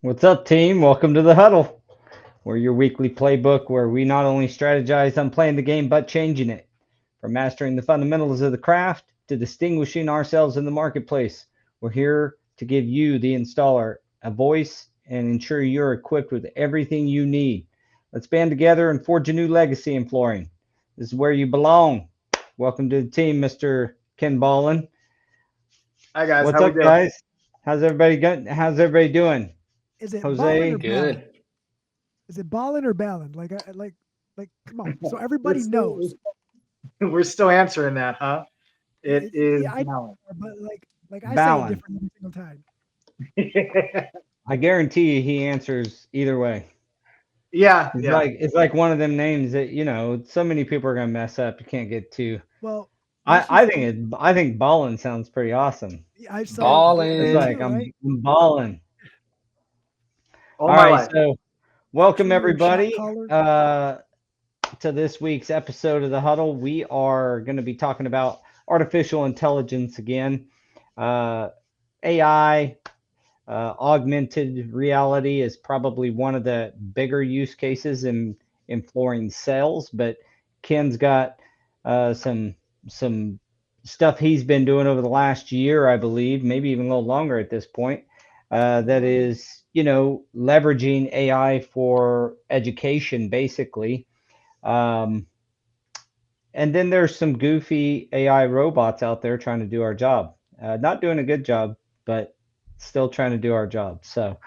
What's up, team? Welcome to the Huddle. We're your weekly playbook where we not only strategize on playing the game, but changing it. From mastering the fundamentals of the craft to distinguishing ourselves in the marketplace, we're here to give you, the installer, a voice and ensure you're equipped with everything you need. Let's band together and forge a new legacy in flooring. This is where you belong. Welcome to the team, Mr. Ken Ballin. Hi guys, What's how we up, doing? guys? How's everybody doing? Is it Ballin or Jose? Ballin? Good. Is it Ballin or Ballin? Like, come on. So We're everybody still knows. we're still answering that, huh? It is Yeah, I now. know, but like I say it Ballin. different every single time. I guarantee you he answers either way. Yeah, It's yeah. like it's like one of them names that so many people are gonna mess up. You can't get too. Well, I let's I just think say I think ballin sounds pretty awesome. I so It's me Ballin'. like too, right? I'm balling. All All my right, life. so A welcome true shot everybody caller. to this week's episode of the Huddle. We are going to be talking about artificial intelligence again. Uh, AI, augmented reality is probably one of the bigger use cases in flooring sales, but Ken's got some stuff he's been doing over the last year, I believe, maybe even a little longer at this point. That Longer. is, leveraging AI for education, basically. Um, and then there's some goofy AI robots out there trying to do our job. Not doing a good job, but still trying to do our job. So,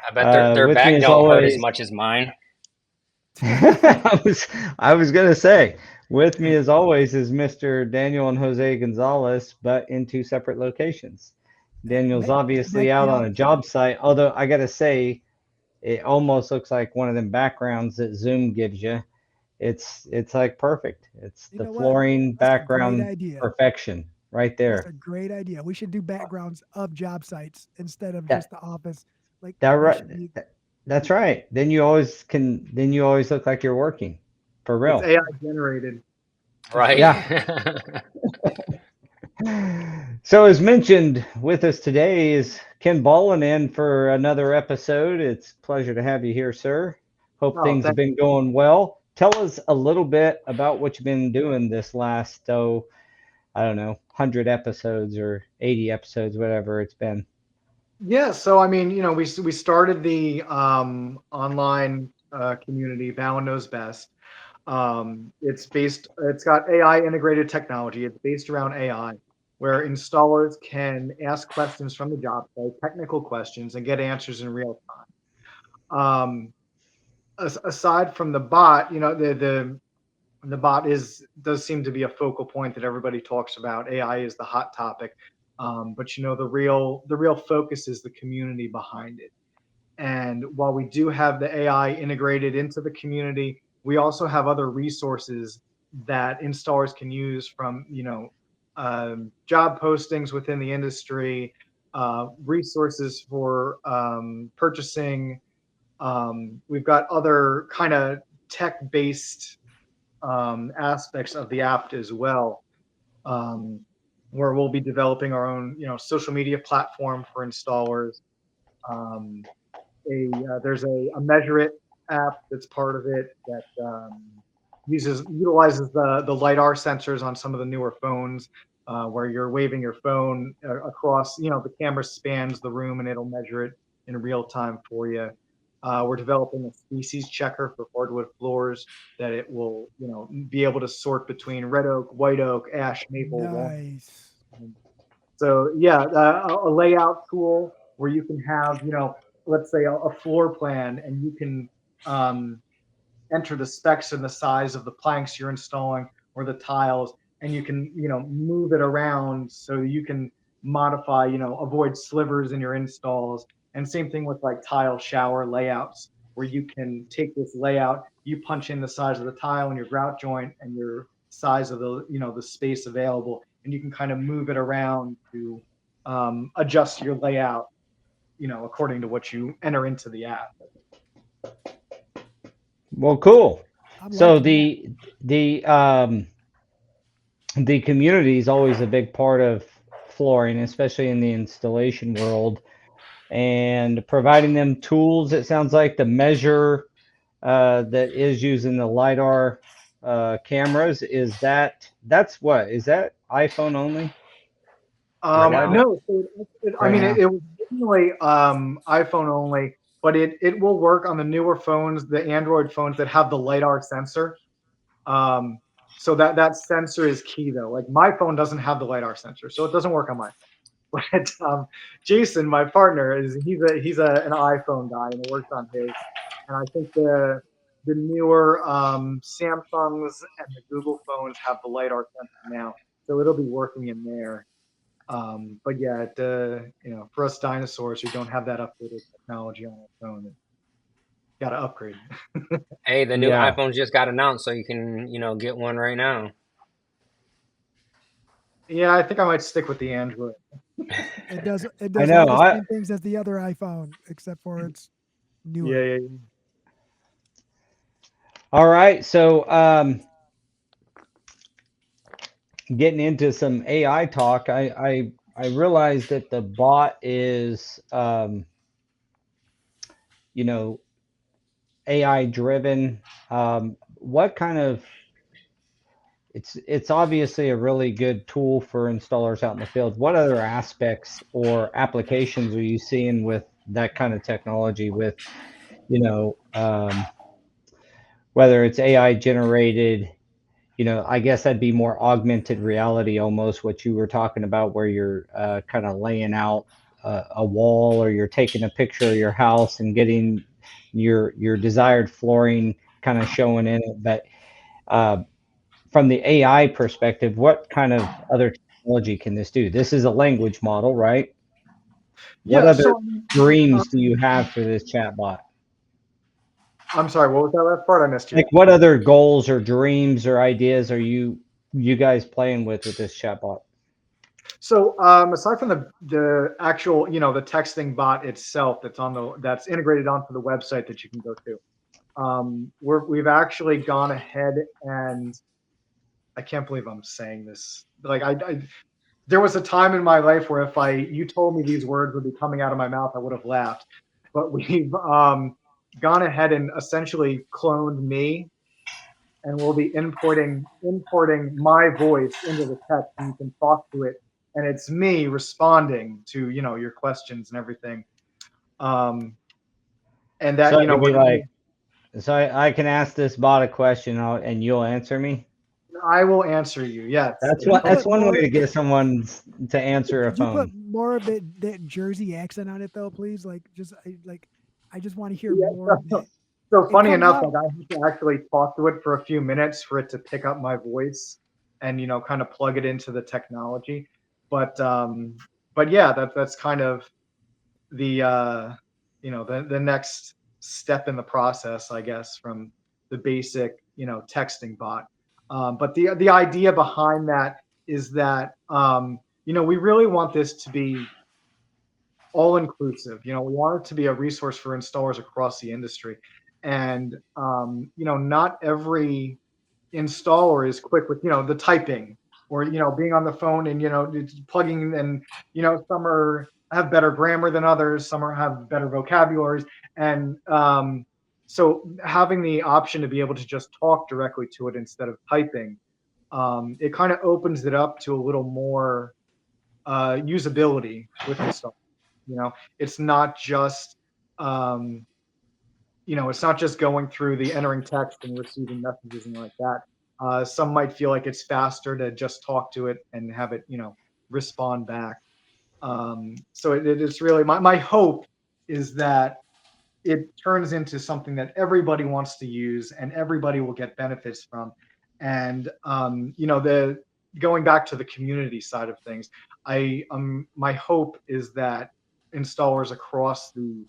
I bet their with me back as don't hurt as always, much as mine. I was gonna say, with me as always is Mr. Daniel and Jose Gonzalez, but in two separate locations. Daniel's Back obviously to out the on a office. job site, although I gotta say, it almost looks like one of them backgrounds that Zoom gives you. It's like perfect. It's You the know what? flooring That's a great background idea. perfection right That's there. a great idea. We should do backgrounds of job sites instead of just That the office. Like that that right. should be That's right. Then you always look like you're working for It's real. AI generated. that's Right. right. Yeah. So as mentioned, with us today is Ken Ballin in for another episode. It's a pleasure to have you here, sir. Hope Oh, things have thank been going well. Tell us a little bit about what you've been doing this last, I don't know, 100 episodes or 80 episodes, whatever it's been. Yeah, so I mean, we started the online community, Ballin Knows Best. It's got AI integrated technology. It's based around AI, where installers can ask questions from the job site, technical questions, and get answers in real time. Aside from the bot, the bot is does seem to be a focal point that everybody talks about. AI is the hot topic, but the real focus is the community behind it. And while we do have the AI integrated into the community, we also have other resources that installers can use from job postings within the industry, resources for purchasing. We've got other kind of tech-based aspects of the app as well, um, where we'll be developing our own, social media platform for installers. Um, there's a Measure It app that's part of it that utilizes the lidar sensors on some of the newer phones, where you're waving your phone across, the camera spans the room and it'll measure it in real time for you. We're developing a species checker for hardwood floors that it will, be able to sort between red oak, white oak, ash, maple, walnut. nice. So yeah, a layout tool where you can have, let's say a floor plan, and you can um, enter the specs and the size of the planks you're installing or the tiles, and you can, move it around so you can modify, avoid slivers in your installs. And same thing with like tile shower layouts, where you can take this layout, you punch in the size of the tile and your grout joint and your size of the space available, and you can kind of move it around to adjust your layout, according to what you enter into the app. Well, cool. I'm So liking that. the community is always a big part of flooring, especially in the installation world. and providing them tools, it sounds like, to measure that is using the LiDAR cameras. That's what? Is that iPhone only Right now. No, so I right mean, now? it was originally iPhone only, but it will work on the newer phones, the Android phones that have the LiDAR sensor. Um, so that sensor is key though. Like my phone doesn't have the LiDAR sensor, so it doesn't work on my phone. But Jason, my partner, he's an iPhone guy and works on his. And I think the newer Samsungs and the Google phones have the LiDAR sensor now, so it'll be working in there. But yeah, for us dinosaurs who don't have that updated technology on our phone, got to upgrade. Hey, the new Yeah, iPhones just got announced, so you can, get one right now. Yeah, I think I might stick with the Android. It I does know. all the same things as the other iPhone, except for it's Yeah, newer. yeah, yeah. All right. So, getting into some AI talk, I realized that the bot is, you know, AI driven. What kind of it's obviously a really good tool for installers out in the field. What other aspects or applications are you seeing with that kind of technology with, you know, whether it's AI generated, I guess that'd be more augmented reality, almost what you were talking about, where you're kind of laying out a wall, or you're taking a picture of your house and getting your desired flooring kind of showing in it. But uh, from the AI perspective, what kind of other technology can this do? This is a language model, right? What Yeah. other So dreams do you um, have for this chatbot? I'm sorry. What was that last part? I missed you. Like, what other goals or dreams or ideas are you guys playing with this chatbot? So aside from the actual, the texting bot itself that's integrated onto the website that you can go to, we've actually gone ahead and I can't believe I'm saying this. Like there was a time in my life where if you told me these words would be coming out of my mouth, I would have laughed. But we've gone ahead and essentially cloned me, and we'll be importing my voice into the text, and you can talk to it, and it's me responding to your questions and everything. Um, and So that I could we're be gonna. like, so I can ask this bot a question, and you'll answer me. I will answer you. Yes. That's Could you what that's put one way more? to get someone to answer a Could you put phone. more of that Jersey accent on it though, please? I just want to hear Yeah. more of that. So It funny comes enough, out. like I have to actually talk to it for a few minutes for it to pick up my voice and kind of plug it into the technology. But yeah, that's kind of the next step in the process, I guess, from the basic texting bot. But the idea behind that is that we really want this to be all inclusive. We want it to be a resource for installers across the industry. And not every installer is quick with the typing or being on the phone and plugging, and some have better grammar than others, some have better vocabularies, and so having the option to be able to just talk directly to it instead of typing, it kind of opens it up to a little more usability with install. It's not just um, it's not just going through the entering text and receiving messages and like that. Some might feel like it's faster to just talk to it and have it respond back. So it's really my hope is that it turns into something that everybody wants to use and everybody will get benefits from. And the going back to the community side of things, my hope is that installers across the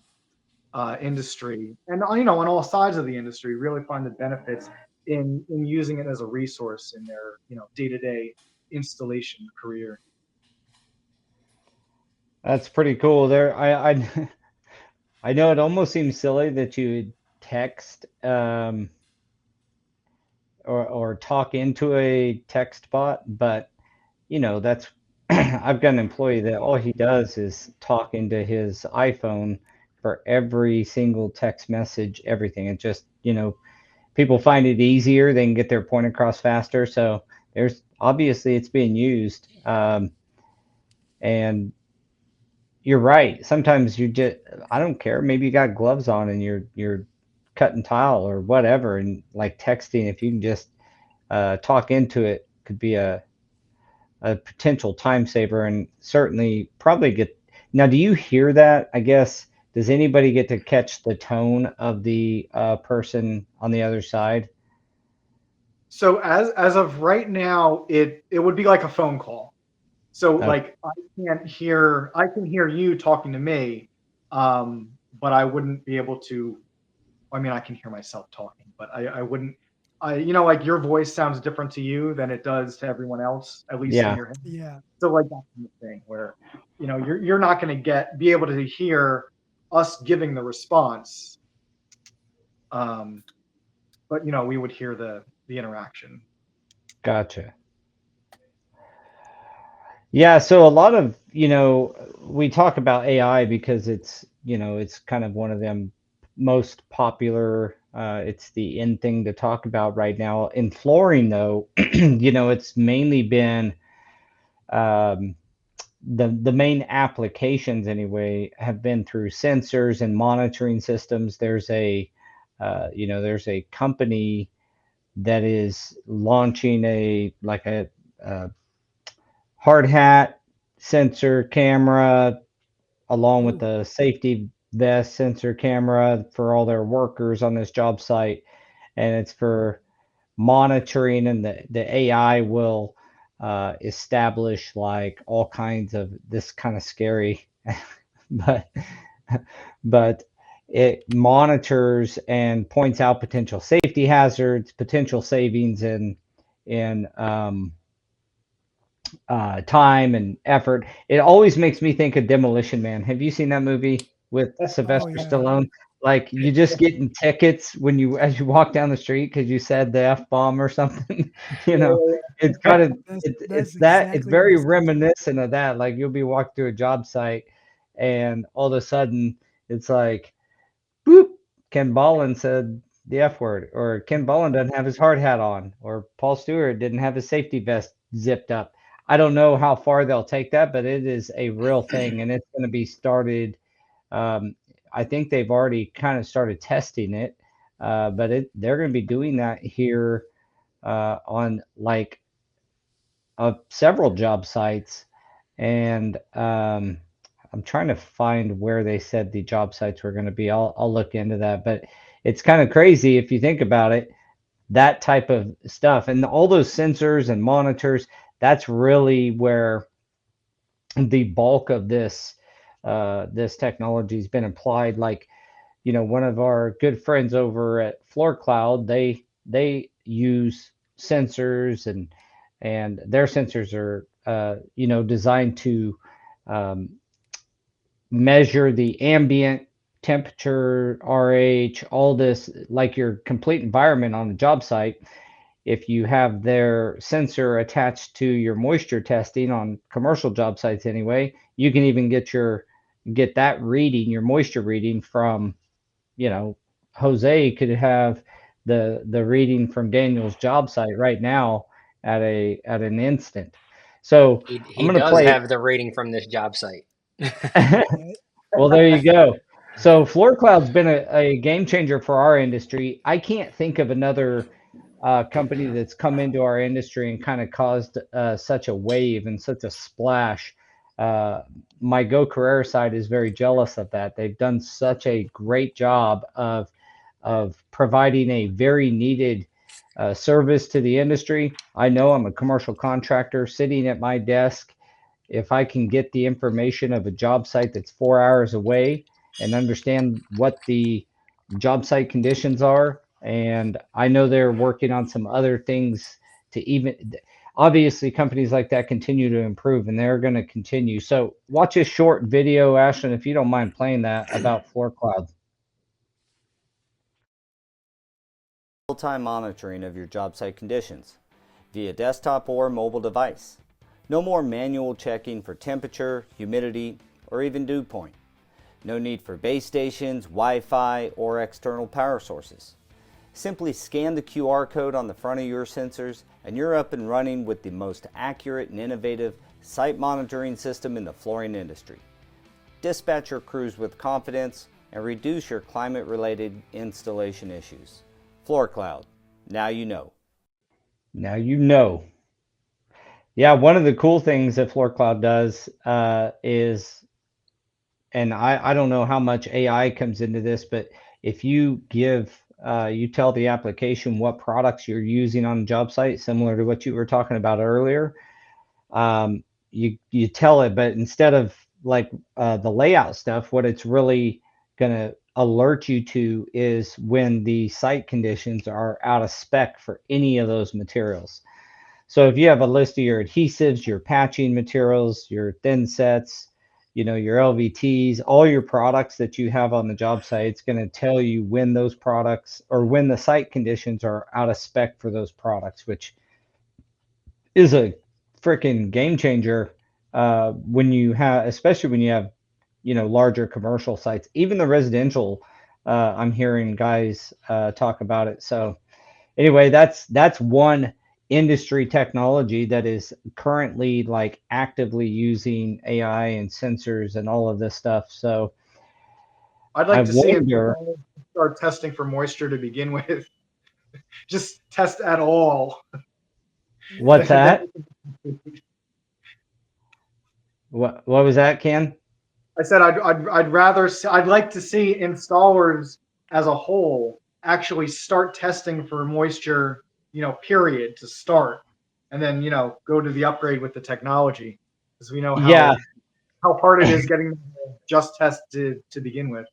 industry and on all sides of the industry really find the benefits in using it as a resource in their day-to-day installation career. That's pretty cool. There, I I know it almost seems silly that you would text or talk into a text bot, but that's I've got an employee that all he does is talk into his iPhone for every single text message, everything. It just, people find it easier. They can get their point across faster. So there's obviously it's being used. And you're right. Sometimes you just, I don't care. Maybe you got gloves on and you're cutting tile or whatever, and like texting, if you can just talk into it, could be a potential time saver, and certainly probably get. Now, do you hear that? I guess, does anybody get to catch the tone of the person on the other side? So as of right now, it would be like a phone call. So Okay. like I can hear you talking to me, but I wouldn't be able to. I mean, I can hear myself talking, but I wouldn't. Like your voice sounds different to you than it does to everyone else, at least in Yeah, your head. Yeah. So like that kind of thing where, you're not going to be able to hear us giving the response, um, but we would hear the interaction. gotcha. Yeah, so a lot of, we talk about AI because it's kind of one of them most popular, it's the in thing to talk about right now. In flooring, though, it's mainly been um, the main applications anyway have been through sensors and monitoring systems. There's a company that is launching a hard hat sensor camera along with Ooh. the safety vest sensor camera for all their workers on this job site, and it's for monitoring, and the AI will establish like all kinds of this kind of scary, but but it monitors and points out potential safety hazards, potential savings in time and effort. It always makes me think of Demolition Man. Have you seen that movie with Oh Sylvester yeah. Stallone? Like you just getting tickets as you walk down the street because you said the F bomb or something. you know, it's kind of That's it's exactly what very it sounds like. reminiscent of that. Like you'll be walking through a job site and all of a sudden it's like boop, Ken Ballin said the F word, or Ken Ballin doesn't have his hard hat on, or Paul Stewart didn't have his safety vest zipped up. I don't know how far they'll take that, but it is a real thing, and it's going to be started. Um, I think they've already kind of started testing it, but they're going to be doing that here on like several job sites, and I'm trying to find where they said the job sites were going to be. I'll look into that, but it's kind of crazy if you think about it. That type of stuff and all those sensors and monitors. That's really where the bulk of this technology has been applied. Like one of our good friends over at Floor Cloud, they use sensors, and their sensors are designed to um, measure the ambient temperature, RH, all this, like your complete environment on the job site. If you have their sensor attached to your moisture testing on commercial job sites anyway, you can even get that reading, your moisture reading from, you know, Jose could have the reading from Daniel's job site right now at an instant. So I'm He gonna does play. have the rating from this job site. Yeah. Well, there you go. So Floor Cloud's been a game changer for our industry. I can't think of another company that's come into our industry and kind of caused such a wave and such a splash. Uh, my Go Carrera side is very jealous of that. They've done such a great job of providing a very needed service to the industry. I know I'm a commercial contractor sitting at my desk. If I can get the information of a job site that's 4 hours away and understand what the job site conditions are, and I know they're working on some other things to even, obviously companies like that continue to improve and they're going to continue. So watch a short video, Ashton, if you don't mind playing that about Floor Cloud. Real-time monitoring of your job site conditions via desktop or mobile device. No more manual checking for temperature, humidity, or even dew point. No need for base stations, Wi-Fi, or external power sources. Simply scan the QR code on the front of your sensors and you're up and running with the most accurate and innovative site monitoring system in the flooring industry. Dispatch your crews with confidence and reduce your climate-related installation issues. Floor Cloud, now you know. Now you know. Yeah, one of the cool things that Floor Cloud does is, and I don't know how much AI comes into this, but if you you tell the application what products you're using on a job site, similar to what you were talking about earlier, you tell it, but instead of like the layout stuff, what it's really going to alert you to is when the site conditions are out of spec for any of those materials. So if you have a list of your adhesives, your patching materials, your thin sets, your LVTs, all your products that you have on the job site, it's going to tell you when those products or when the site conditions are out of spec for those products, which is a freaking game changer when you have, especially when you have, larger commercial sites, even the residential. I'm hearing guys talk about it. So anyway, that's one industry technology that is currently like actively using AI and sensors and all of this stuff. So I'd I like to see it wonder start testing for moisture to begin with. Just test at all. what's Then that? What was that, Ken? I said I'd like to see installers as a whole actually start testing for moisture, period to start, and then go to the upgrade with the technology, because we know Yeah. how hard it is getting just tested to begin with.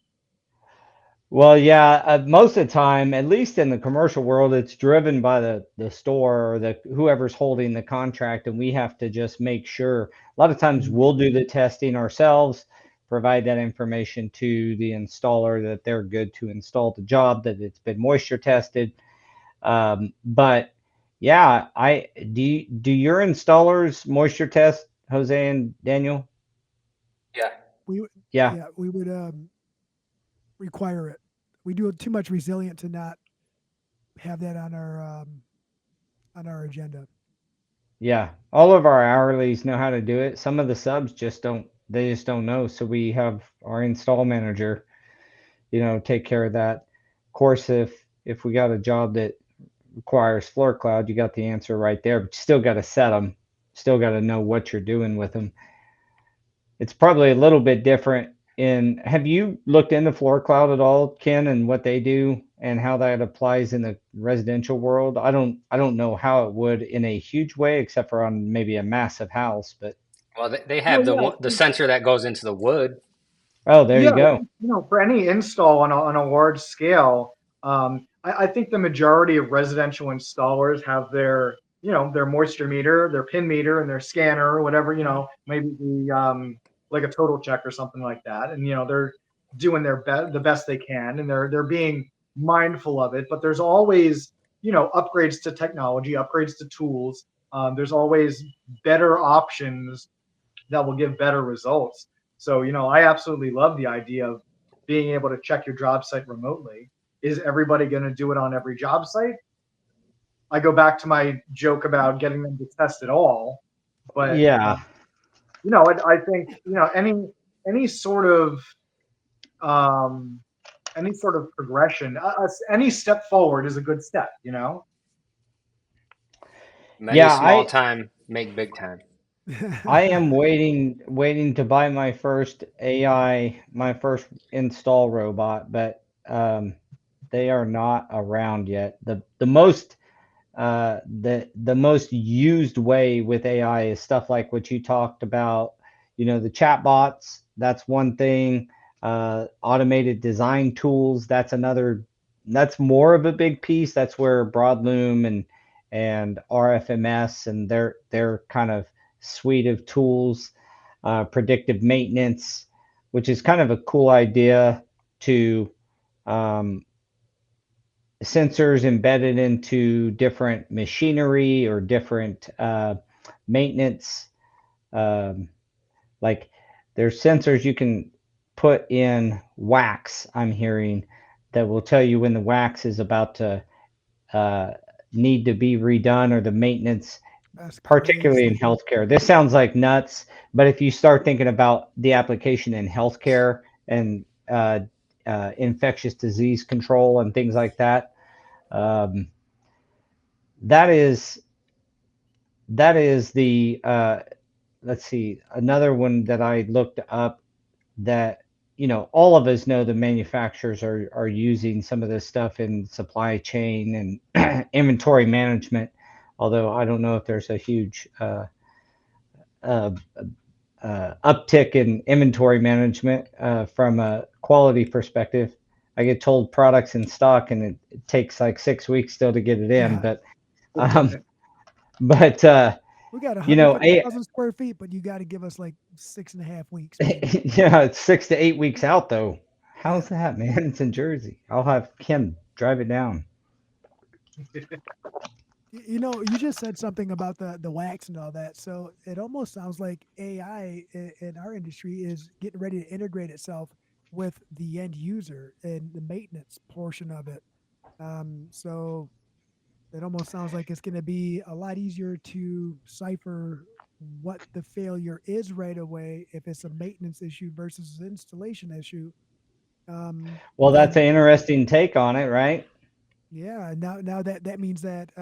Well, yeah, most of the time, at least in the commercial world, it's driven by the store or the whoever's holding the contract, and we have to just make sure. A lot of times, we'll do the testing ourselves, provide that information to the installer that they're good to install the job, that it's been moisture tested. But yeah, I do your installers moisture test, Jose and Daniel? Yeah. We would, Yeah. yeah, we would require it. We do too much resilient to not have that on our agenda. Yeah, all of our hourlies know how to do it. Some of the subs just don't, they just don't know. So we have our install manager, take care of that. Of course, if we got a job that requires floor cloud, you got the answer right there, but you still got to set them. Still got to know what you're doing with them. It's probably a little bit different have you looked into floor cloud at all, Ken, and what they do and how that applies in the residential world? I don't know how it would in a huge way, except for on maybe a massive house, but Well, they Well, have yeah, the sensor that goes into the wood. oh, there you yeah, go. for any install on a large scale, I think the majority of residential installers have their moisture meter, their pin meter, and their scanner, or whatever, maybe like a total check or something like that, and they're doing the best they can, and they're being mindful of it. But there's always upgrades to technology, upgrades to tools. There's always better options that will give better results. So, I absolutely love the idea of being able to check your job site remotely. Is everybody going to do it on every job site? I go back to my joke about getting them to test it all, but Yeah. I think any sort of um, any sort of progression, any step forward is a good step. Many Yeah, small I time make big time. I am waiting to buy my first my first install robot, but they are not around yet. The most used way with AI is stuff like what you talked about, the chat bots, that's one thing. Automated design tools, that's another, that's more of a big piece. That's where Broadloom and RFMS and their kind of suite of tools, predictive maintenance, which is kind of a cool idea to um, sensors embedded into different machinery or different maintenance Um, like there's sensors you can put in wax, I'm hearing, that will tell you when the wax is about to uh, need to be redone or the maintenance, That's particularly in crazy. healthcare. This sounds like nuts, but if you start thinking about the application in healthcare and infectious disease control and things like that, um, that is the let's see, another one that I looked up that all of us know the manufacturers are using some of this stuff in supply chain and inventory management, although I don't know if there's a huge uh, uptick in inventory management from a quality perspective. I get told products in stock and it takes like 6 weeks still to get it in, Yeah. but um, but We got you know, a 150,000 square feet, but you got to give us like 6.5 weeks, maybe. yeah, it's 6 to 8 weeks out though. Yeah. How's that, man? It's in Jersey. I'll have Ken drive it down. You know, you just said something about the wax and all that. So it almost sounds like AI in our industry is getting ready to integrate itself with the end user and the maintenance portion of it. So it almost sounds like it's going to be a lot easier to cipher what the failure is right away if it's a maintenance issue versus an installation issue. Well, that's an And interesting take on it, right? yeah, now that means that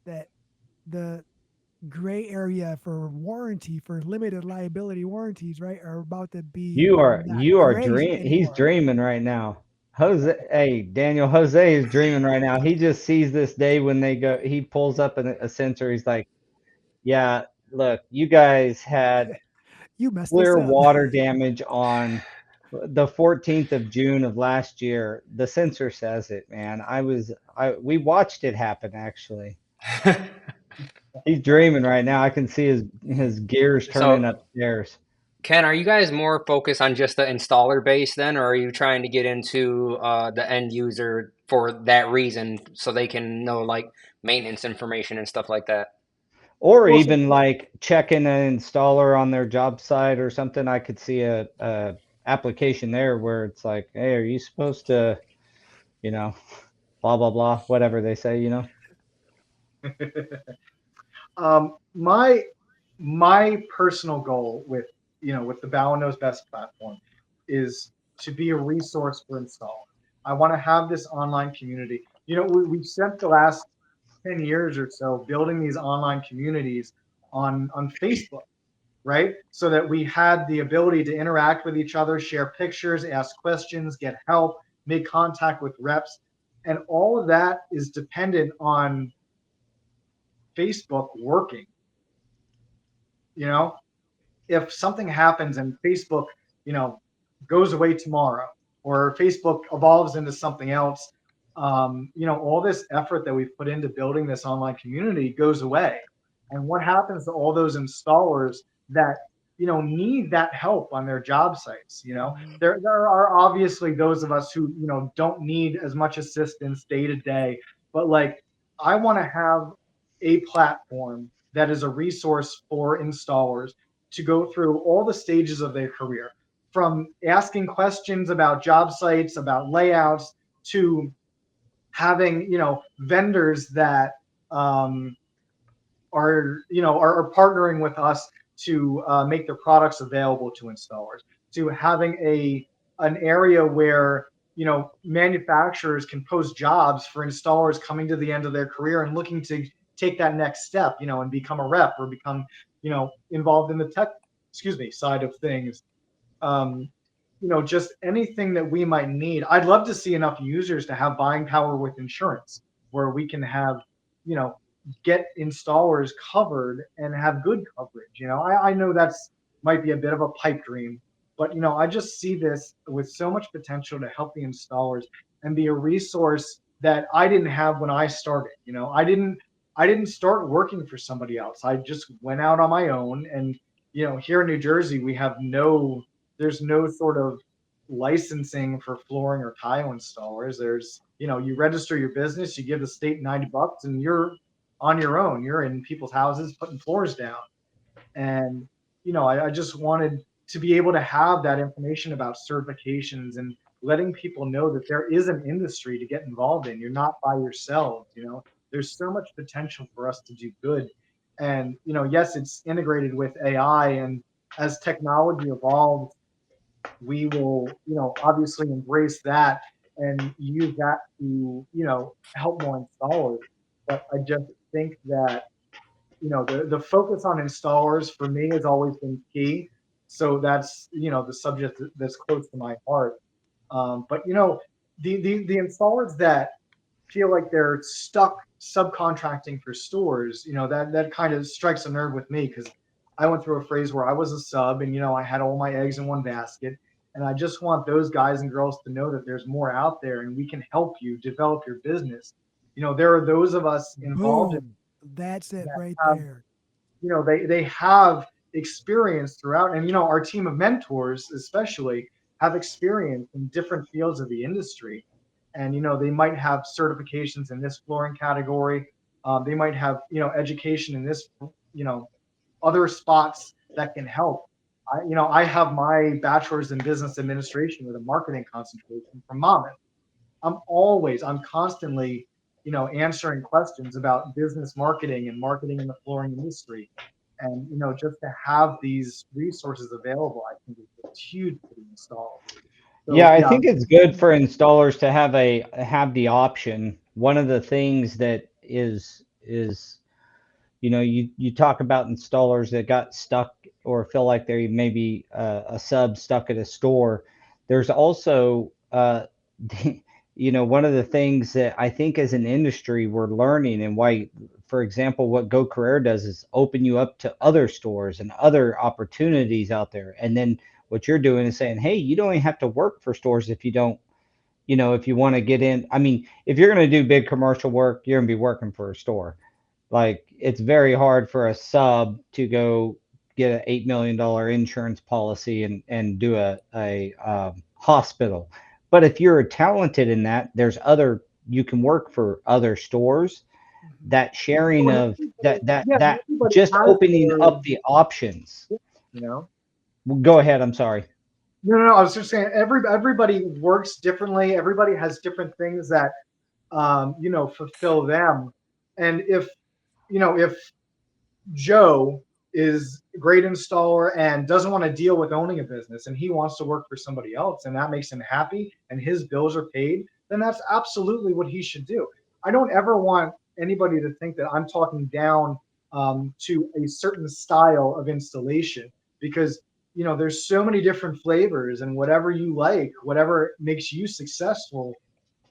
that the gray area for warranty for limited liability warranties, right, are about to be not You are gray dream. He's anymore. dreaming right now. Jose, hey Daniel, Jose is dreaming right now. He just sees this day when they go. He pulls up a sensor. He's like, "Yeah, look, you guys had You messed this clear up. water damage on the 14th of June of last year." The sensor says it, man. We watched it happen actually. He's dreaming right now. I can see his gears turning So, upstairs. Ken, are you guys more focused on just the installer base then, or are you trying to get into the end user for that reason so they can know like maintenance information and stuff like that? Or Well, so even like checking an installer on their job site or something. I could see a application there where it's like, hey, are you supposed to, you know, blah blah blah, whatever they say. my personal goal with with the Ballin Knows Best platform is to be a resource for installers. I want to have this online community. We've spent the last 10 years or so building these online communities on Facebook, right? So that we had the ability to interact with each other, share pictures, ask questions, get help, make contact with reps. And all of that is dependent on Facebook working. You know, if something happens and Facebook, you know, goes away tomorrow, or Facebook evolves into something else, all this effort that we've put into building this online community goes away. And what happens to all those installers that need that help on their job sites? Mhm. There are obviously those of us who don't need as much assistance day to day, but like I want to have a platform that is a resource for installers to go through all the stages of their career, from asking questions about job sites, about layouts, to having vendors that um, are partnering with us to make their products available to installers, to having an area where manufacturers can post jobs for installers coming to the end of their career and looking to take that next step, and become a rep or become involved in the tech side of things. um, just anything that we might need. I'd love to see enough users to have buying power with insurance, where we can have, you know, get installers covered and have good coverage. I know that's might be a bit of a pipe dream, but I just see this with so much potential to help the installers and be a resource that I didn't have when I started. I didn't start working for somebody else. I just went out on my own, and here in New Jersey we have there's no sort of licensing for flooring or tile installers. You register your business, you give the state $90, and you're on your own. You're in people's houses putting floors down. And I just wanted to be able to have that information about certifications and letting people know that there is an industry to get involved in. You're not by yourselves. There's so much potential for us to do good. And yes, it's integrated with AI, and as technology evolves, we will, obviously embrace that and use that to, help more installers. But I just think that, the focus on installers for me has always been key. So that's, the subject that's close to my heart. But the installers that feel like they're stuck subcontracting for stores, that kind of strikes a nerve with me, because I went through a phase where I was a sub, and I had all my eggs in one basket. And I just want those guys and girls to know that there's more out there, and we can help you develop your business. There are those of us involved in Boom. That's it that right have, there. they have experience throughout, and our team of mentors especially have experience in different fields of the industry. And they might have certifications in this flooring category. They might have education in this, you know other spots that can help. I have my bachelor's in business administration with a marketing concentration from Monmouth. I'm constantly, answering questions about business marketing and marketing in the flooring industry. And, just to have these resources available, I think is huge for the install. Yeah, So I yeah, think it's good for installers to have the option. One of the things that is you talk about installers that got stuck or feel like they maybe a sub stuck at a store. There's also one of the things that I think as an industry we're learning, and why, for example, what Go Career does is open you up to other stores and other opportunities out there. And then what you're doing is saying, hey, you don't even have to work for stores if you don't, if you want to get in. I mean, if you're going to do big commercial work, you're going to be working for a store. Like, it's very hard for a sub to go get an $8 million insurance policy and do a hospital. But if you're talented in that, there's other you can work for other stores. Mhm. That sharing well, of yeah, that everybody just has opening their, up the options. you know. Go ahead. I'm sorry. No, no, no. I was just saying everybody works differently. Everybody has different things that fulfill them. And if Joe is a great installer and doesn't want to deal with owning a business, and he wants to work for somebody else, and that makes him happy and his bills are paid, then that's absolutely what he should do. I don't ever want anybody to think that I'm talking down to a certain style of installation, because there's so many different flavors, and whatever you like, whatever makes you successful,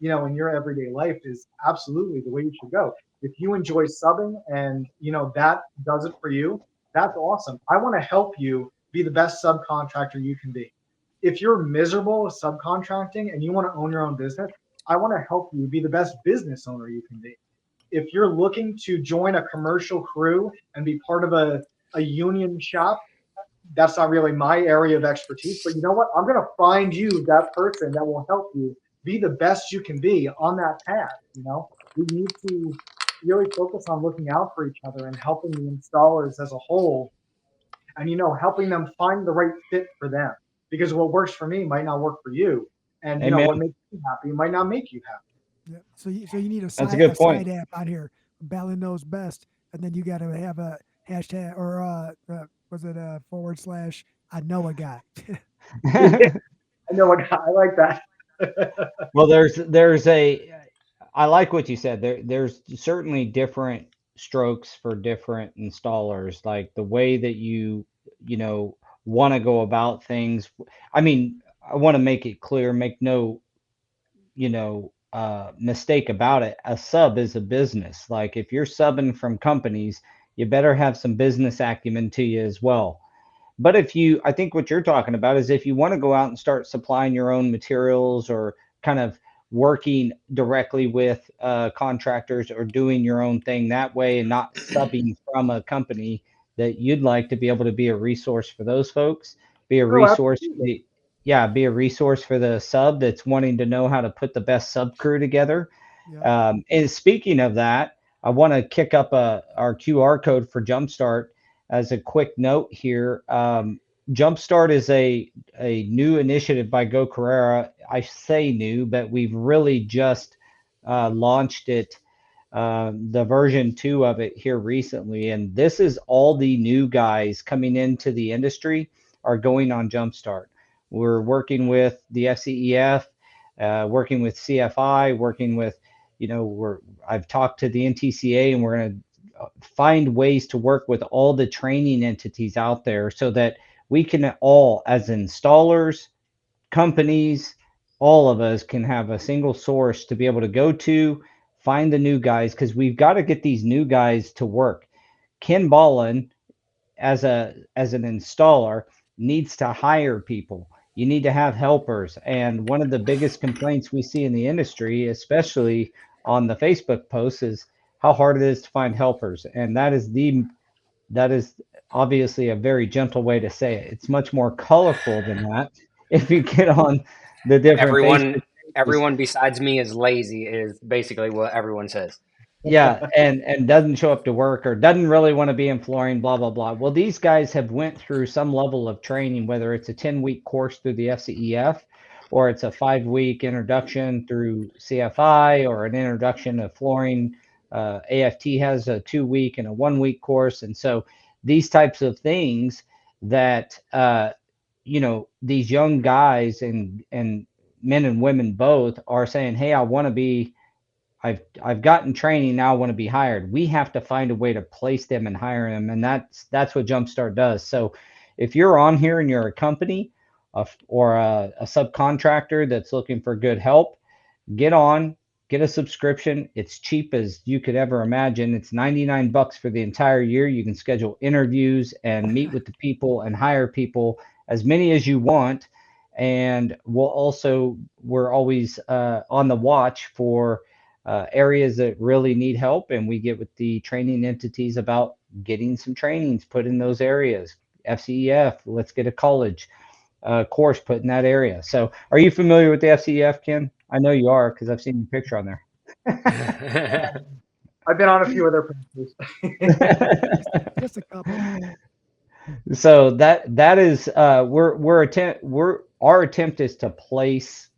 in your everyday life, is absolutely the way you should go. If you enjoy subbing and that does it for you, that's awesome. I want to help you be the best subcontractor you can be. If you're miserable with subcontracting and you want to own your own business, I want to help you be the best business owner you can be. If you're looking to join a commercial crew and be part of a union shop, that's not really my area of expertise. But you know what? I'm going to find you that person that will help you be the best you can be on that path. We need to really focus on looking out for each other and helping the installers as a whole, and helping them find the right fit for them, because what works for me might not work for you, and what Amen. makes you happy might not make you happy. Yeah. So you need a That's a side good point. app on here. Ballin knows best, and then you got to have a hashtag or was it a forward slash? I know a guy. I know what I like that. Well, there's a I like what you said. There's certainly different strokes for different installers, like the way that you know want to go about things. I mean, I want to make it clear, make no mistake about it. A sub is a business. Like, if you're subbing from companies, you better have some business acumen to you as well. But I think what you're talking about is if you want to go out and start supplying your own materials, or kind of working directly with contractors, or doing your own thing that way and not subbing from a company, that you'd like to be able to be a resource for those folks, be a Oh, resource for absolutely. be a resource for the sub that's wanting to know how to put the best sub crew together. Yep. And speaking of that, I want to kick up our QR code for Jumpstart. as a quick note here, Jumpstart is a new initiative by Go Carrera. I say new, but we've really just launched it, the version 2 of it here recently. And this is all the new guys coming into the industry are going on Jumpstart. We're working with the FCEF, working with CFI, working with, I've talked to the NTCA, and we're going to find ways to work with all the training entities out there so that we can all, as installers, companies, all of us can have a single source to be able to go to, find the new guys, because we've got to get these new guys to work. Ken Ballin, as an installer, needs to hire people. You need to have helpers. And one of the biggest complaints we see in the industry, especially on the Facebook posts, is how hard it is to find helpers. And that is obviously a very gentle way to say it. It's much more colorful than that. If you get on the different Everyone, Facebook pages, everyone besides me is lazy. Is basically what everyone says. yeah, and doesn't show up to work or doesn't really want to be in flooring, blah blah blah. Well, these guys have went through some level of training, whether it's a 10-week course through the FCEF, or it's a 5-week introduction through CFI, or an introduction to flooring. AFT has a 2-week and a 1-week course, and so these types of things that these young guys and men and women both are saying, hey, I want to be, I've gotten training, now I want to be hired. We have to find a way to place them and hire them, and that's what Jumpstart does. So if you're on here and you're a company, or a subcontractor that's looking for good help, get on, get a subscription. It's cheap as you could ever imagine. It's $99 for the entire year. You can schedule interviews and meet with the people and hire people, as many as you want. And we're always on the watch for areas that really need help, and we get with the training entities about getting some trainings put in those areas. FCEF, let's get a college course put in that area. So, are you familiar with the FCEF, Ken? I know you are, because I've seen your picture on there. I've been on a few other pages. Just a couple. So that is our attempt is to place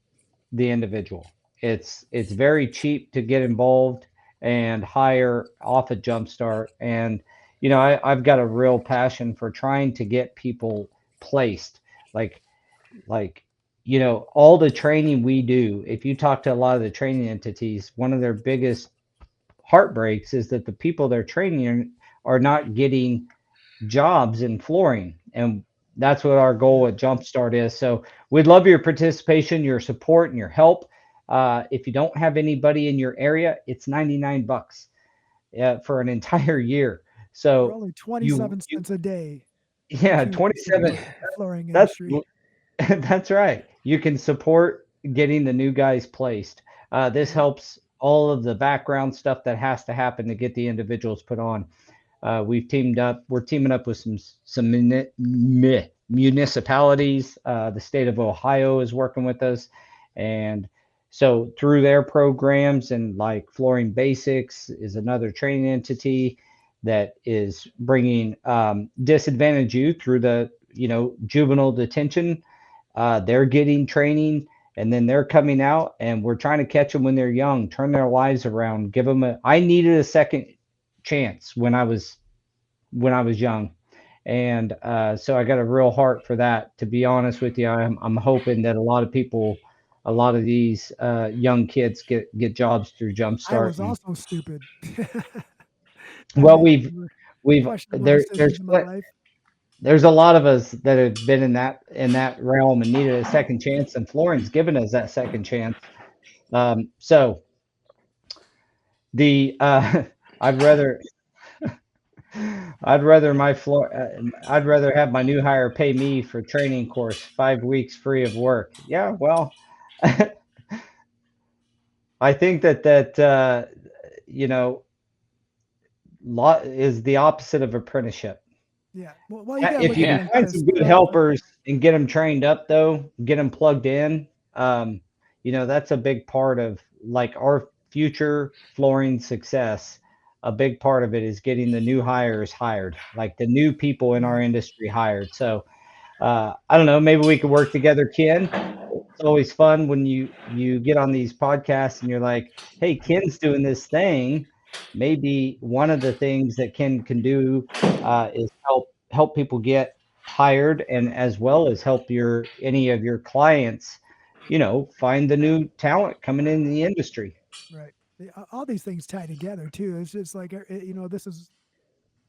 the individual. It's very cheap to get involved and hire off a Jumpstart. And I've got a real passion for trying to get people placed. Like all the training we do, if you talk to a lot of the training entities, one of their biggest heartbreaks is that the people they're training are not getting jobs in flooring. And that's what our goal at Jumpstart is. So we'd love your participation, your support, and your help. If you don't have anybody in your area, it's $99 for an entire year. For So only 27 cents a day. yeah, You can 27. support the flooring That's industry. that's right. You can support getting the new guys placed. This helps all of the background stuff that has to happen to get the individuals put on. We're teaming up with some municipalities. The state of Ohio is working with us, and so through their programs, and like Flooring Basics is another training entity that is bringing disadvantaged youth through the juvenile detention. They're getting training, and then they're coming out, and we're trying to catch them when they're young, turn their lives around, give them I needed a second chance when I was young. And so I got a real heart for that. To be honest with you, I'm hoping that a lot of these young kids get jobs through I Jumpstart. was also stupid. I Well, made we've questionable decisions in my life. there's a lot of us that have been in that realm and needed a second chance, and Florence given us that second chance. So the I'd rather I'd rather I'd rather have my new hire pay me for training course, 5 weeks free of work. Yeah, well, I think that you know lot is the opposite of apprenticeship. Yeah. Well, you gotta If look you at it can Yeah. like find this. some good helpers and get them trained up, though, get them plugged in, that's a big part of like our future flooring success. a big part of it is getting the new hires hired, like the new people in our Right. industry hired. So I don't know, maybe we could work together, Ken. It's always fun when you get on these podcasts and you're like, hey, Ken's doing this thing. Maybe one of the things that Ken can do is help people get hired, and as well as help your any of your clients, find the new talent coming in the industry. Right. All these things tie together too. It's just like this is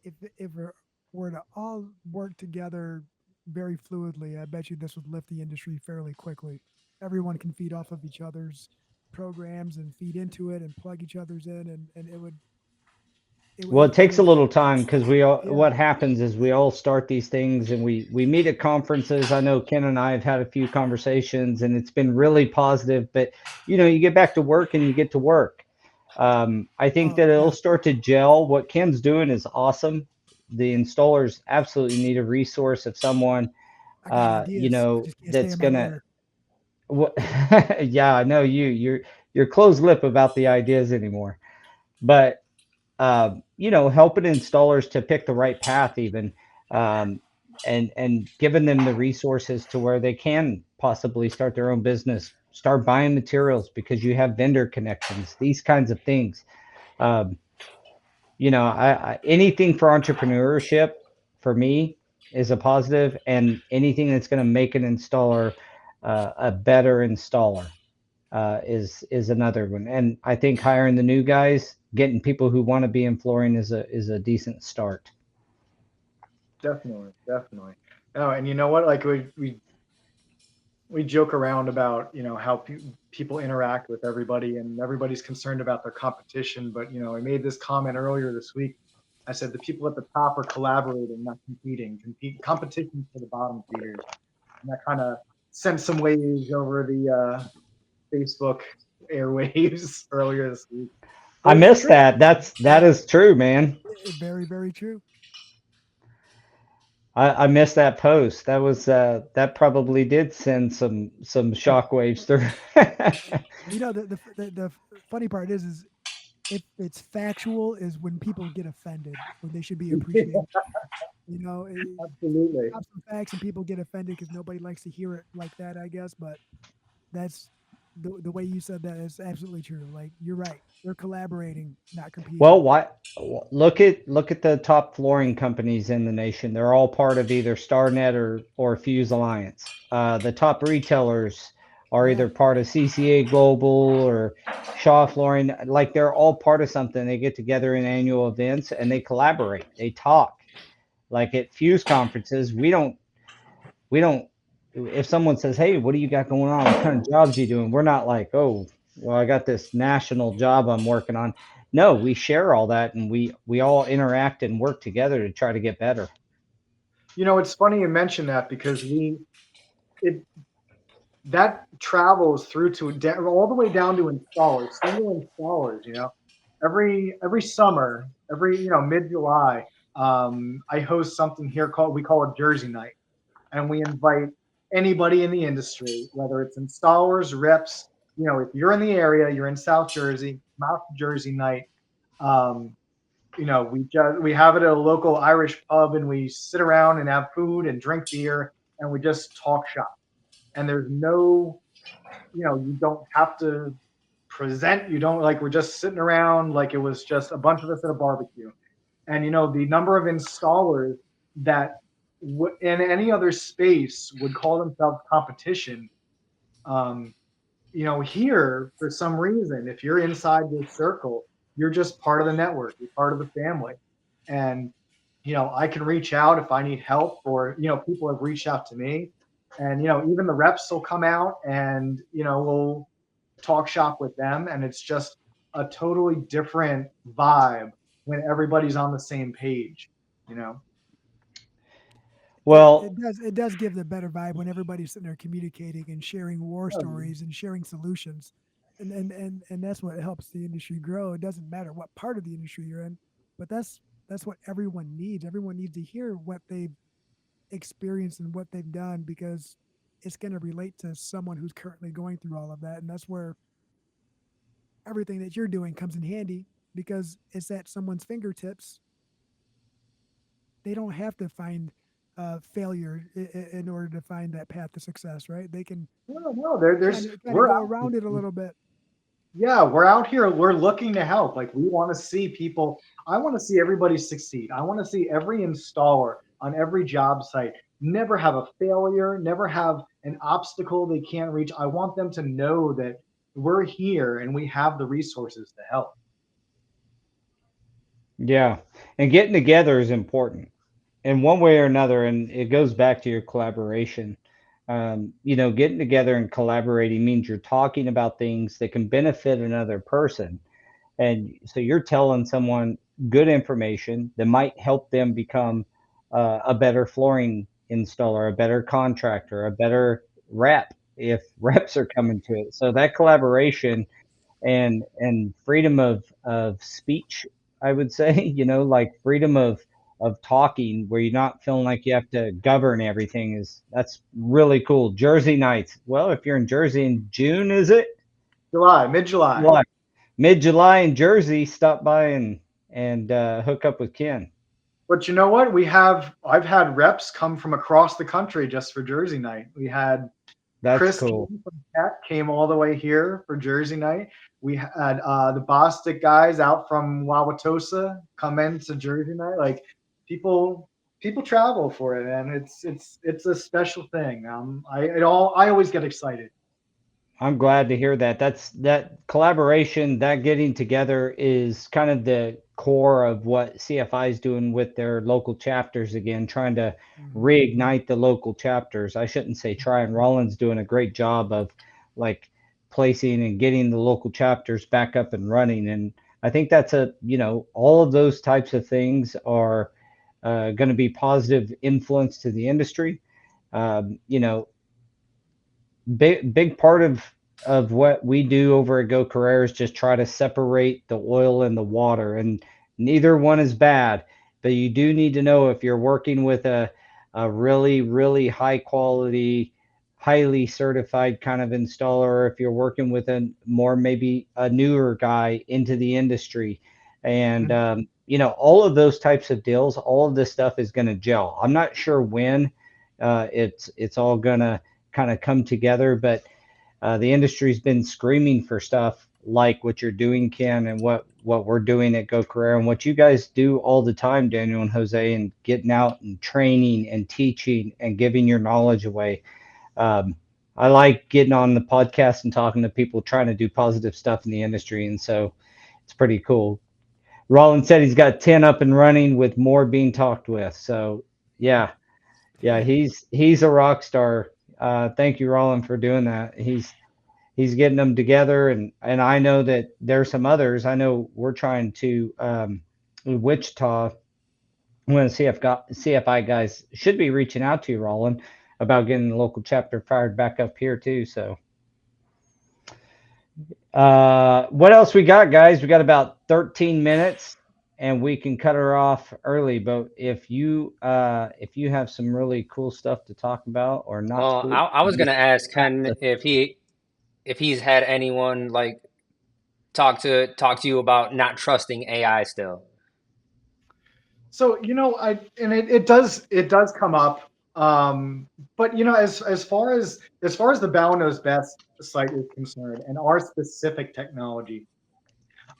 if we were to all work together very fluidly, I bet you this would lift the industry fairly quickly. Everyone can feed off of each other's programs and feed into it and plug each other's in, and Well, it it takes a would little time because we all, yeah. what happens is we all start these things and we meet at conferences. I know Ken and I have had a few conversations and it's been really positive, but you get back to work and you get to work. I think Oh that it'll yeah, start to gel. What Ken's doing is awesome. The installers absolutely need a resource of someone, I got ideas. I just can't say that's them on gonna, air. yeah, I know you're closed lip about the ideas anymore, but helping installers to pick the right path even, um, and giving them the resources to where they can possibly start their own business, start buying materials because you have vendor connections, these kinds of things. Um, anything for entrepreneurship for me is a positive, and anything that's going to make an installer a better installer is another one. And I think hiring the new guys, getting people who want to be in flooring is a decent start. Definitely, definitely. Oh, and you know what? Like we joke around about how people interact with everybody, and everybody's concerned about their competition. But I made this comment earlier this week. I said the people at the top are collaborating, not competing. Competition for the bottom feeders, and that kind of sent some waves over the Facebook airwaves earlier this week. I But it's missed true. that. That Yeah, is true, man. very very true. I missed that post. That probably did send some shockwaves through. The funny part is if it's factual is when people get offended when they should be appreciated. You know, Absolutely. drop some facts and people get offended because nobody likes to hear it like that, I guess. But that's the way you said that is absolutely true. Like you're right. They're collaborating, not competing. Well, why look at the top flooring companies in the nation. They're all part of either StarNet or Fuse Alliance. The top retailers are Yeah. either part of CCA Global or Shaw Flooring. Like they're all part of something. They get together in annual events and they collaborate. They talk. Like at Fuse conferences, we don't if someone says, hey, what do you got going on, what kind of jobs are you doing, we're not like, oh, well, I got this national job I'm working on. No, we share all that and we all interact and work together to try to get better. It's funny you mention that because it that travels through to all the way down to installers, single installers. Every summer, every mid July, I host something here called we call it Jersey Night, and we invite anybody in the industry, whether it's installers, reps. If you're in the area, you're in South Jersey, come out to Jersey Night. Um, we have it at a local Irish pub, and we sit around and have food and drink beer, and we just talk shop. And there's no you don't have to present. You don't like we're just sitting around like it was just a bunch of us at a barbecue. And the number of installers that in any other space would call themselves competition. Um, here for some reason, if you're inside this circle, you're just part of the network. You're part of the family, and I can reach out if I need help, or people have reached out to me, and even the reps will come out and we'll talk shop with them, and it's just a totally different vibe when everybody's on the same page. You know. It Well, does give the better vibe when everybody's sitting there communicating and sharing war stories and sharing solutions, and that's what helps the industry grow. It doesn't matter what part of the industry you're in, but that's what everyone needs. Everyone needs to hear what they've experienced and what they've done because it's going to relate to someone who's currently going through all of that, and that's where everything that you're doing comes in handy because it's at someone's fingertips. They don't have to find failure in order to find that path to success, right? They can No, kind of we're go out. around it a little bit. Yeah, we're out here. We're looking to help. Like we want to see people. I want to see everybody succeed. I want to see every installer on every job site never have a failure, never have an obstacle they can't reach. I want them to know that we're here and we have the resources to help. Yeah. And getting together is important in one way or another. And it goes back to your collaboration. Getting together and collaborating means you're talking about things that can benefit another person. And so you're telling someone good information that might help them become a better flooring installer, a better contractor, a better rep if reps are coming to it. So that collaboration and freedom of speech, I would say, like freedom of talking where you're not feeling like you have to govern everything that's really cool. Jersey nights. Well, if you're in Jersey in June, is it? Mid-July. July. Mid-July in Jersey, stop by and hook up with Ken. But you know what? I've had reps come from across the country just for Jersey night. We had That's Chris cool. King from Tech came all the way here for Jersey night. We had the Bostic guys out from Wauwatosa come in to Jersey night. Like people people travel for it, and it's a special thing. I always get excited. I'm glad to hear that. That collaboration, that getting together is kind of the core of what CFI is doing with their local chapters again, trying to Mhm. reignite the local chapters. I shouldn't say try, and Rollins doing a great job of like placing and getting the local chapters back up and running. And I think that's all of those types of things are going to be positive influence to the industry. Um, you know, big part of what we do over at Go Career is just try to separate the oil and the water, and neither one is bad. But you do need to know if you're working with a really high quality, highly certified kind of installer, or if you're working with a more maybe a newer guy into the industry. And Mhm. all of those types of deals, all of this stuff is going to gel. I'm not sure when it's all gonna kind of come together. But the industry's been screaming for stuff like what you're doing, Ken, and what we're doing at Go Career, and what you guys do all the time, Daniel and Jose, and getting out and training and teaching and giving your knowledge away. Um, I like getting on the podcast and talking to people trying to do positive stuff in the industry, and so it's pretty cool. Rollins said he's got 10 up and running with more being talked with. So yeah, yeah, Hey, he's a rock star. Thank you, Roland, for doing that. He's getting them together, and I know that there's some others. I know we're trying to in Wichita. When CFI guys should be reaching out to you, Roland, about getting the local chapter fired back up here too. So, what else we got, guys? We got about 13 minutes, and we can cut her off early. But if you have some really cool stuff to talk about or not Well, cool, I was gonna just ask Ken if he's had anyone like talk to you about not trusting AI still. So it does come up. But as far as the Ballin Knows Best site is concerned, and our specific technology,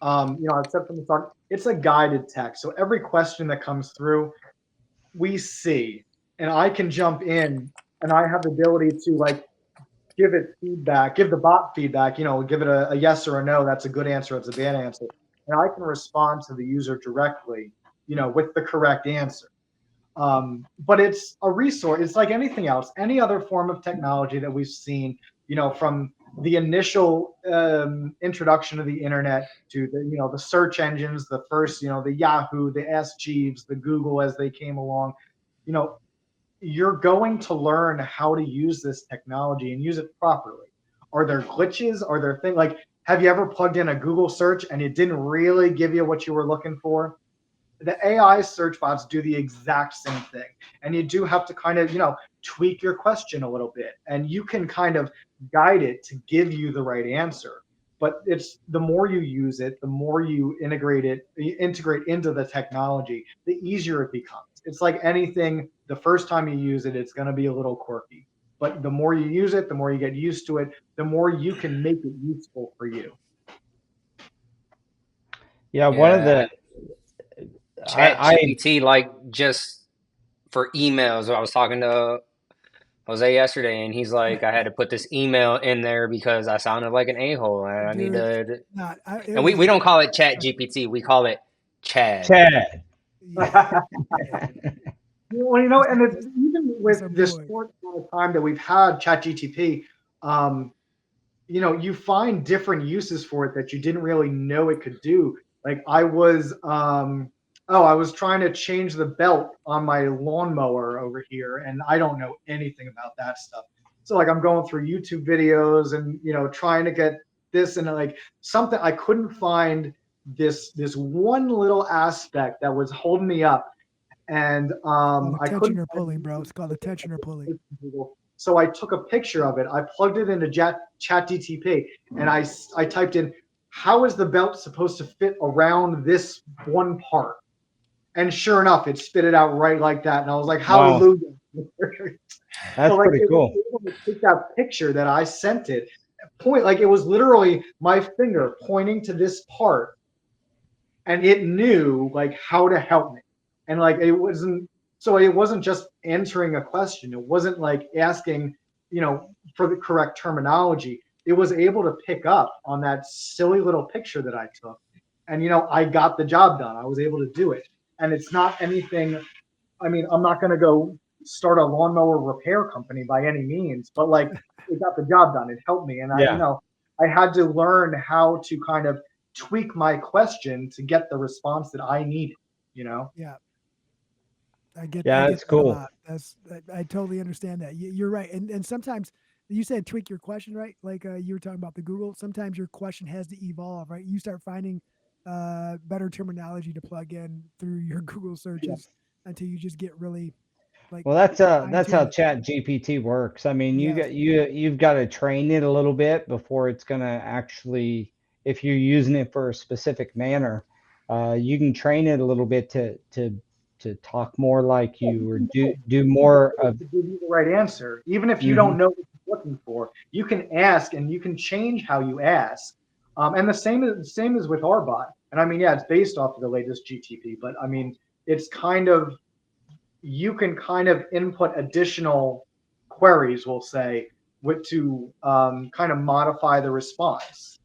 I've said from the start, it's a guided text. So every question that comes through, we see, and I can jump in, and I have the ability to like give it feedback, give the bot feedback, give it a yes or a no. That's a good answer. That's a bad answer. And I can respond to the user directly, with the correct answer. But it's a resource. It's like anything else, any other form of technology that we've seen, from the initial introduction of the internet to the search engines, the first, the Yahoo, the Ask Jeeves, the Google as they came along. You know, you're going to learn how to use this technology and use it properly. Are there glitches? Are there things like, have you ever plugged in a Google search and it didn't really give you what you were looking for? The AI search bots do the exact same thing. And you do have to kind of, tweak your question a little bit, and you can kind of guide it to give you the right answer. But it's the more you use it, the more you integrate into the technology, the easier it becomes. It's like anything, the first time you use it, it's going to be a little quirky. But the more you use it, the more you get used to it, the more you can make it useful for you. Yeah, one of Yeah, the Chat I GPT, like just for emails. I was talking to Jose yesterday, and he's like, I had to put this email in there because I sounded like an a-hole, and I Dude, needed. not. It And was we the don't call it Chat GPT, we call it Chad. Chad. yeah, yeah. Well, and it's even That's with our this boy. short amount of time that we've had ChatGTP, um, you find different uses for it that you didn't really know it could do. Like I was trying to change the belt on my lawnmower over here, and I don't know anything about that stuff. So like I'm going through YouTube videos and trying to get this and like something I couldn't find this one little aspect that was holding me up, and Called I attention couldn't or find pulling, bro. It's called attention or pulling. Google. So I took a picture of it. I plugged it into ChatGTP, and I typed in, "How is the belt supposed to fit around this one part?" And sure enough, it spit it out right like that. And I was like, Wow, "Hallelujah!" So that's like pretty it was cool. able to take that picture that I sent it, point like it was literally my finger pointing to this part, and it knew like how to help me. And like it wasn't just answering a question. It wasn't like asking, for the correct terminology. It was able to pick up on that silly little picture that I took. And I got the job done. I was able to do it. And it's not anything, I mean, I'm not going to go start a lawnmower repair company by any means, but like it got the job done. It helped me. And Yeah, I had to learn how to kind of tweak my question to get the response that I needed. Yeah, I yeah, get that's that a cool. lot. I totally understand that. You're right. And sometimes you said tweak your question, right? Like you were talking about the Google. Sometimes your question has to evolve, right? You start finding better terminology to plug in through your Google Yeah, searches until you just get really like Well, fine that's how tune it. Chat GPT works. I mean, Yes. you've got to train it a little bit before it's gonna actually, if you're using it for a specific manner, you can train it a little bit to talk more like yeah, you, or you do can more get it of. to give you the right answer. Even if you don't Mhm. know what you're looking for, you can ask and you can change how you ask. And the same as with our bot. And I mean, yeah, it's based off of the latest GTP, but I mean, it's kind of you can kind of input additional queries, we'll say, to kind of modify the response.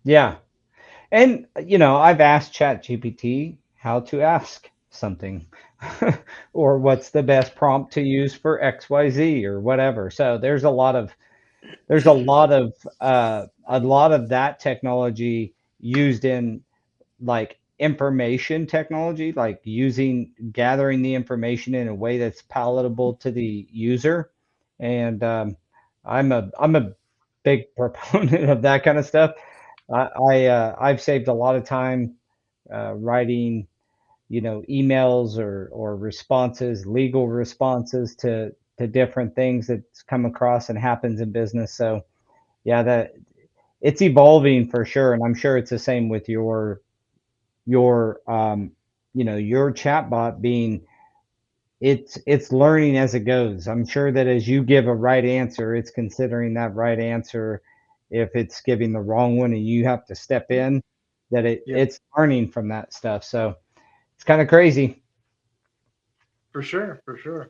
Yeah, and I've asked Chat GPT how to ask something, or what's the best prompt to use for XYZ or whatever. So there's a lot of that technology used in like information technology, like gathering the information in a way that's palatable to the user. And I'm a big proponent of that kind of stuff. I've saved a lot of time writing, emails or responses, legal responses to different things that's come across and happens in business. So yeah, that it's evolving for sure, and I'm sure it's the same with your chatbot being, it's learning as it goes. I'm sure that as you give a right answer, it's considering that right answer. If it's giving the wrong one and you have to step in, that Yeah, it's learning from that stuff. So it's kind of crazy. for sure, for sure.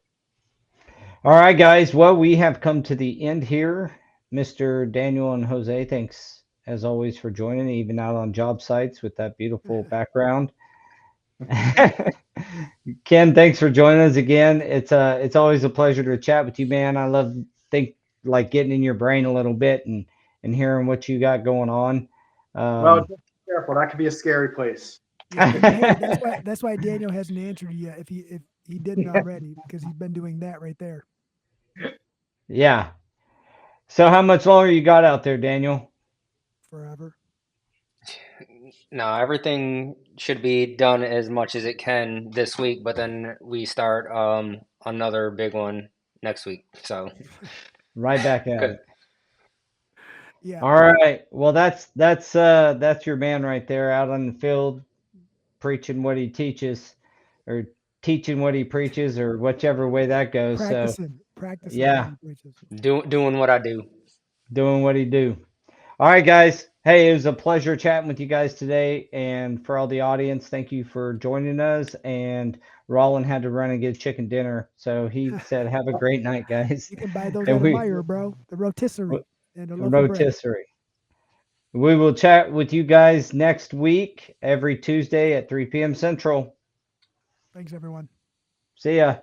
All right, guys. Well, we have come to the end here. Mr. Daniel and Jose, thanks as always for joining, even out on job sites with that beautiful background. Ken, thanks for joining us again. It's always a pleasure to chat with you, man. I love think like getting in your brain a little bit and hearing what you got going on. Well, Um, just be careful. That could be a scary place. Yeah. Hey, that's why Daniel hasn't answered you yet if he didn't already because he's been doing that right there yeah. So how much longer you got out there, Daniel? forever. No, everything should be done as much as it can this week, but then we start another big one next week. So, Right back at because it. Yeah. All right. Well, that's your man right there out on the field preaching what he teaches, or teaching what he preaches, or whichever way that goes. So Practicing what yeah, he preaches. Doing what I do. doing what he do. All right, guys. Hey, it was a pleasure chatting with you guys today. And for all the audience, thank you for joining us. And Roland had to run and get chicken dinner. So he said, have a great night, guys. You can buy those And at a Meyer, bro. The rotisserie and the loaf of bread. rotisserie. We will chat with you guys next week, every Tuesday at 3 p.m. Central. Thanks, everyone. See ya.